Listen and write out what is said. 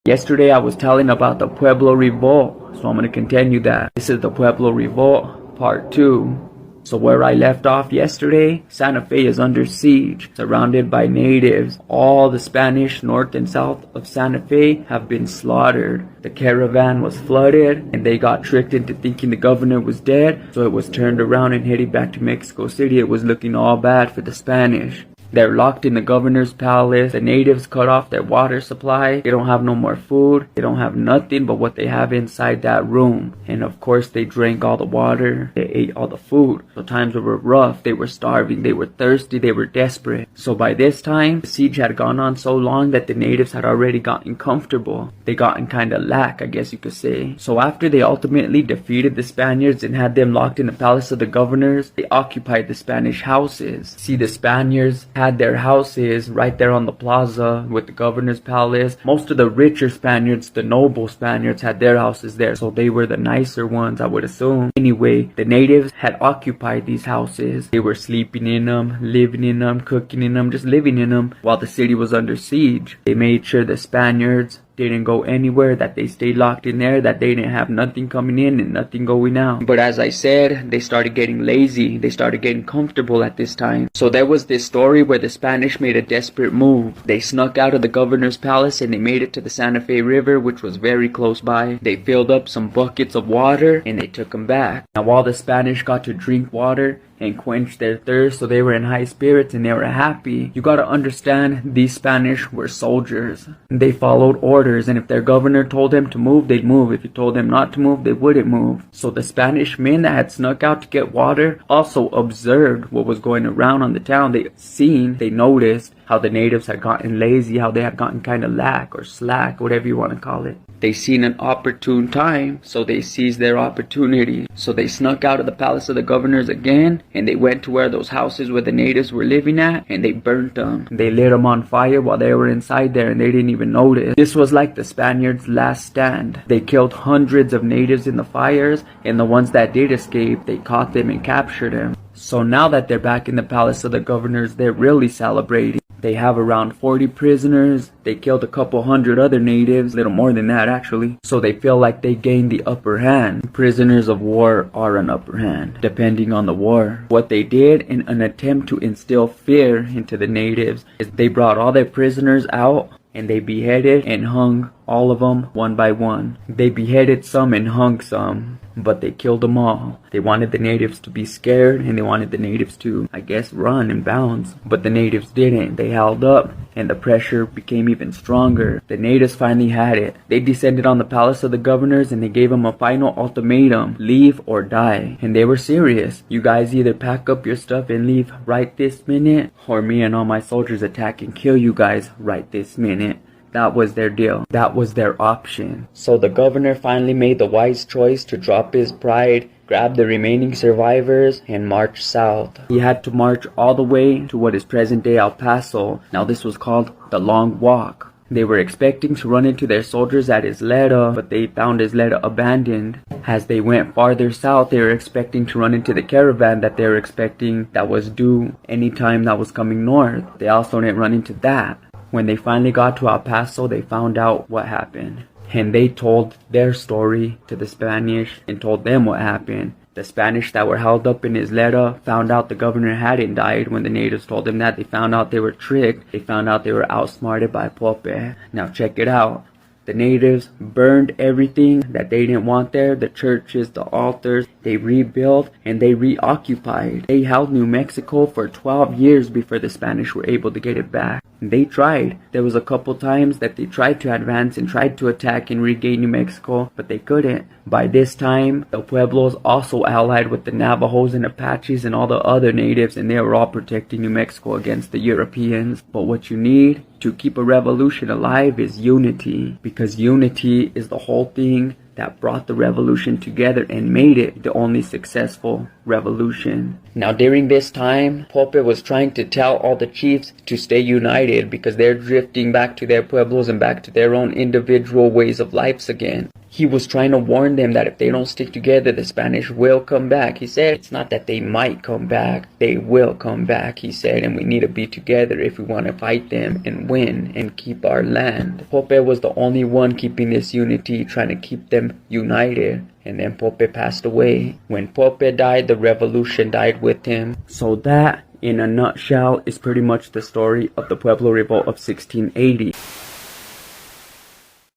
Yesterday I was telling about the Pueblo Revolt, so I'm going to continue that. This is the Pueblo Revolt, part 2. So where I left off yesterday, Santa Fe is under siege, surrounded by natives. All the Spanish north and south of Santa Fe have been slaughtered. The caravan was flooded, and they got tricked into thinking the governor was dead, so it was turned around and headed back to Mexico City. It was looking all bad for the Spanish. They're locked in the governor's palace. The natives cut off their water supply. They don't have no more food. They don't have nothing but what they have inside that room. And of course, they drank all the water. They ate all the food. So times were rough. They were starving. They were thirsty. They were desperate. So by this time, the siege had gone on so long that the natives had already gotten comfortable. They gotten kind of lack, I guess you could say. So after they ultimately defeated the Spaniards and had them locked in the palace of the governors, they occupied the Spanish houses. See, the Spaniards had their houses right there on the plaza with the governor's palace. Most of the richer Spaniards, the noble Spaniards, had their houses there, so they were the nicer ones, I would assume. Anyway, the natives had occupied these houses. They were sleeping in them, living in them, cooking in them, just living in them while the city was under siege. They made sure the Spaniards didn't go anywhere, that they stayed locked in there, that they didn't have nothing coming in and nothing going out. But as I said, they started getting lazy. They started getting comfortable at this time. So there was this story where the Spanish made a desperate move. They snuck out of the governor's palace and they made it to the Santa Fe River, which was very close by. They filled up some buckets of water and they took them back. Now while the Spanish got to drink water and quench their thirst, so they were in high spirits and they were happy. You gotta understand, these Spanish were soldiers. They followed orders, and if their governor told them to move, they'd move. If he told them not to move, they wouldn't move. So the Spanish men that had snuck out to get water also observed what was going around on the town. They noticed how the natives had gotten lazy, how they had gotten kind of lack or slack, whatever you want to call it. They seen an opportune time, so they seized their opportunity. So they snuck out of the palace of the governors again, and they went to where those houses where the natives were living at, and they burnt them. They lit them on fire while they were inside there, and they didn't even notice. This was like the Spaniards' last stand. They killed hundreds of natives in the fires, and the ones that did escape, they caught them and captured them. So now that they're back in the palace of the governors, they're really celebrating. They have around 40 prisoners. They killed a couple hundred other natives, little more than that actually. So they feel like they gained the upper hand. Prisoners of war are an upper hand, depending on the war. What they did in an attempt to instill fear into the natives is they brought all their prisoners out and they beheaded and hung all of them one by one. They beheaded some and hung some, but they killed them all. They wanted the natives to be scared, and they wanted the natives to, I guess, run and bounce. But the natives didn't. They held up, and the pressure became even stronger. The natives finally had it. They descended on the palace of the governors, and they gave them a final ultimatum: leave or die. And they were serious. You guys either pack up your stuff and leave right this minute, or me and all my soldiers attack and kill you guys right this minute. That was their deal. That was their option. So the governor finally made the wise choice to drop his pride, grab the remaining survivors, and march south. He had to march all the way to what is present-day El Paso. Now this was called the Long Walk. They were expecting to run into their soldiers at Isleta, but they found Isleta abandoned. As they went farther south, they were expecting to run into the caravan that they were expecting that was due anytime that was coming north. They also didn't run into that. When they finally got to El Paso, they found out what happened. And they told their story to the Spanish and told them what happened. The Spanish that were held up in Isleta found out the governor hadn't died. When the natives told them that, they found out they were tricked. They found out they were outsmarted by Pope. Now check it out. The natives burned everything that they didn't want there, the churches, the altars. They rebuilt and they reoccupied. They held New Mexico for 12 years before the Spanish were able to get it back. They tried. There was a couple times that they tried to advance and tried to attack and regain New Mexico, but they couldn't. By this time, the Pueblos also allied with the Navajos and Apaches and all the other natives, and they were all protecting New Mexico against the Europeans. But what you need to keep a revolution alive is unity, because unity is the whole thing that brought the revolution together and made it the only successful revolution. Now during this time, Pope was trying to tell all the chiefs to stay united because they're drifting back to their pueblos and back to their own individual ways of lives again. he was trying to warn them that if they don't stick together, the Spanish will come back. He said it's not that they might come back, they will come back, he said, and we need to be together if we want to fight them and win and keep our land. Pope was the only one keeping this unity, trying to keep them united. And then Pope passed away. When Pope died, the revolution died with him. So that, in a nutshell, is pretty much the story of the Pueblo Revolt of 1680.